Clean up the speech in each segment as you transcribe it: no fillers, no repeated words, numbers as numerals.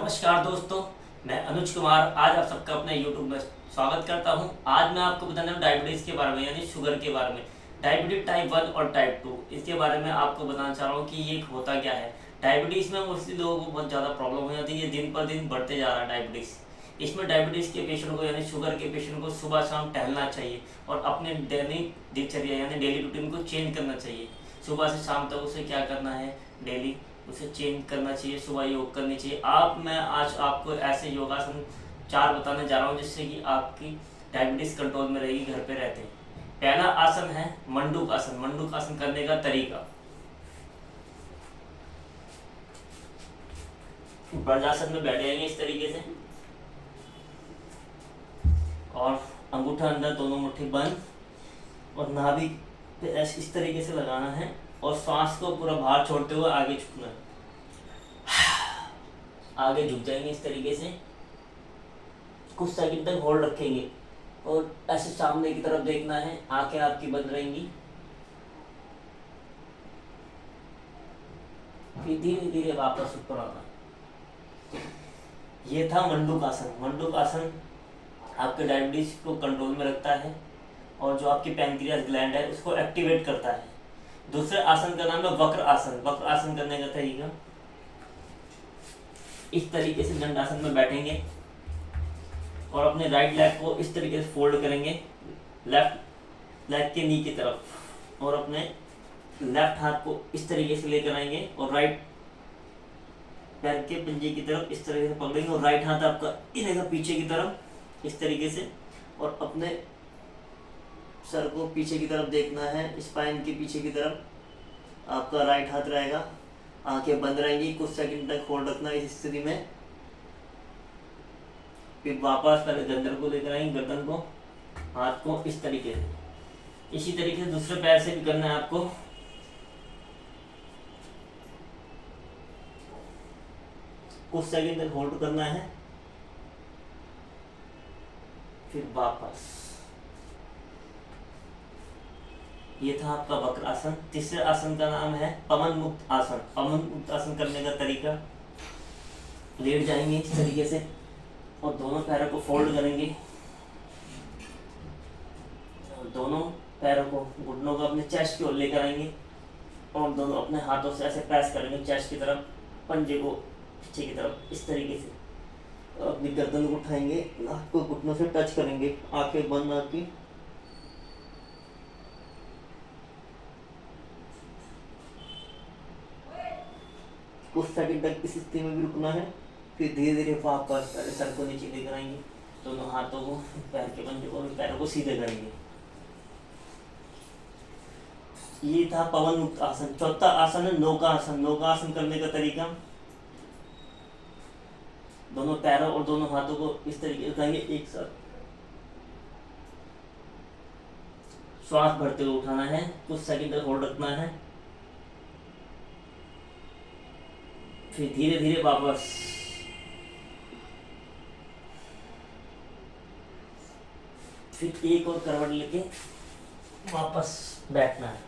नमस्कार दोस्तों, मैं अनुज कुमार आज आप सबका अपने YouTube में स्वागत करता हूं। आज मैं आपको बताने वाला डायबिटीज़ के बारे में, यानी शुगर के बारे में। डायबिटीज टाइप 1 और टाइप 2, इसके बारे में आपको बताना चाह रहा हूं कि ये होता क्या है। डायबिटीज़ में मोस्टली लोगों को बहुत ज़्यादा प्रॉब्लम हो जाती है, ये दिन पर दिन बढ़ते जा रहा है डायबिटीज़। इसमें डायबिटीज़ के पेशेंट को, यानी शुगर के पेशेंट को सुबह शाम टहलना चाहिए और अपने दैनिक दिनचर्या यानी डेली रूटीन को चेंज करना चाहिए। सुबह से शाम तक उसे क्या करना है, डेली उसे चेंज करना चाहिए, सुबह योग करनी चाहिए। मैं आज आपको ऐसे योगासन 4 बताने जा रहा हूँ जिससे कि आपकी डायबिटीज़ कंट्रोल में रहेगी घर पे रहते। पहला आसन है मंडूक आसन। मंडूक आसन करने का तरीका, वज्रासन में बैठ जाएंगे इस तरीके से और अंगूठा अंदर, दोनों मुट्ठी बंद और नाभि पे ऐसे इस तरीके से लगाना है और श्वास को पूरा बाहर छोड़ते हुए आगे झुकना है। आगे झुक जाएंगे इस तरीके से, कुछ सेकंड तक होल्ड रखेंगे और ऐसे सामने की तरफ देखना है, आंखें आपकी बंद रहेंगी। फिर धीरे धीरे वापस ऊपर आना। ये था मंडूक आसन। मंडूक आसन आपके डायबिटीज को कंट्रोल में रखता है और जो आपकी पैनक्रियास ग्लैंड है उसको एक्टिवेट करता है। दूसरे आसन का नाम है वक्र आसन। वक्र आसन करने का तरीका, इस तरीके से दंडासन में बैठेंगे और अपने राइट लेग को इस तरीके से फोल्ड करेंगे लेफ्ट लेग के नी की तरफ और अपने लेफ्ट हाथ को इस तरीके से लेकर आएंगे और राइट पैर के पंजे की तरफ इस तरीके से पकड़ेंगे और राइट हाथ आपका इधर पीछे की तरफ इस तरीके से और अपने सर को पीछे की तरफ देखना है, स्पाइन के पीछे की तरफ आपका राइट हाथ रहेगा। आंखें बंद रहेंगी, कुछ सेकंड तक होल्ड रखना इस स्थिति में। फिर वापस पहले गर्दन को लेकर आएंगे, गर्दन को, हाथ को इस तरीके से। इसी तरीके से दूसरे पैर से भी करना है आपको। कुछ सेकंड तक होल्ड करना है, फिर वापस। ये था आपका वक्र आसन। तीसरे आसन का नाम है पवन मुक्त आसन। पवन मुक्त आसन करने का तरीका, लेट जाएंगे इस तरीके से और दोनों पैरों को फोल्ड करेंगे और दोनों पैरों को, घुटनों को अपने चेस्ट की ओर लेकर आएंगे और दोनों अपने हाथों से ऐसे प्रेस करेंगे चेस्ट की तरफ, पंजे को पीछे की तरफ इस तरीके से। अपनी गर्दन को उठाएंगे, नाक को घुटनों से टच करेंगे, आंखें बंद आपकी। कुछ सेकंड तक इस स्थिति में भी रुकना है, फिर धीरे धीरे वापस सर को नीचे लेकर आएंगे, दोनों हाथों को, पैर के पंजे को, पैरों को सीधे करेंगे। ये था पवन मुक्त आसन। चौथा आसन है नौका आसन। नौका आसन करने का तरीका, दोनों पैरों और दोनों हाथों को इस तरीके से उठाएंगे एक साथ, श्वास भरते हुए उठाना है, कुछ सेकंड तक होल्ड रखना है, फिर धीरे धीरे वापस। फिर एक और करवट लेके वापस बैठना है।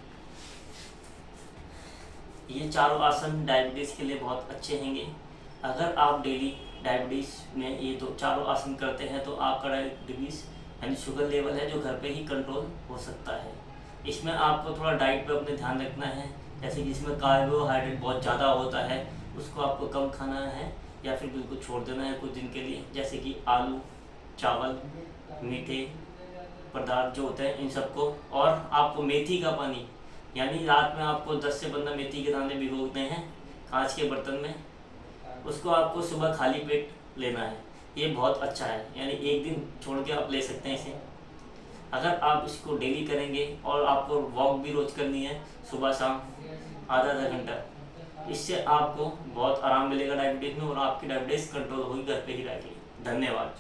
ये चारों आसन डायबिटीज के लिए बहुत अच्छे हैंगे। अगर आप डेली डायबिटीज में ये तो चारों आसन करते हैं तो आपका डायबिटीज यानी शुगर लेवल है जो घर पे ही कंट्रोल हो सकता है। इसमें आपको थोड़ा डाइट पे अपने ध्यान रखना है, जैसे कि इसमें कार्बोहाइड्रेट बहुत ज़्यादा होता है, उसको आपको कम खाना है या फिर बिल्कुल छोड़ देना है कुछ दिन के लिए। जैसे कि आलू, चावल, मीठे पदार्थ जो होते हैं इन सबको। और आपको मेथी का पानी, यानी रात में आपको 10 से 15 मेथी के दाने भिगोते हैं कांच के बर्तन में, उसको आपको सुबह खाली पेट लेना है। ये बहुत अच्छा है, यानी एक दिन छोड़ के आप ले सकते हैं इसे। अगर आप इसको डेली करेंगे और आपको वॉक भी रोज करनी है सुबह शाम आधा आधा घंटा, इससे आपको बहुत आराम मिलेगा डायबिटीज़ में और आपकी डायबिटीज़ कंट्रोल होगी, घर पे ही रहेगी। धन्यवाद।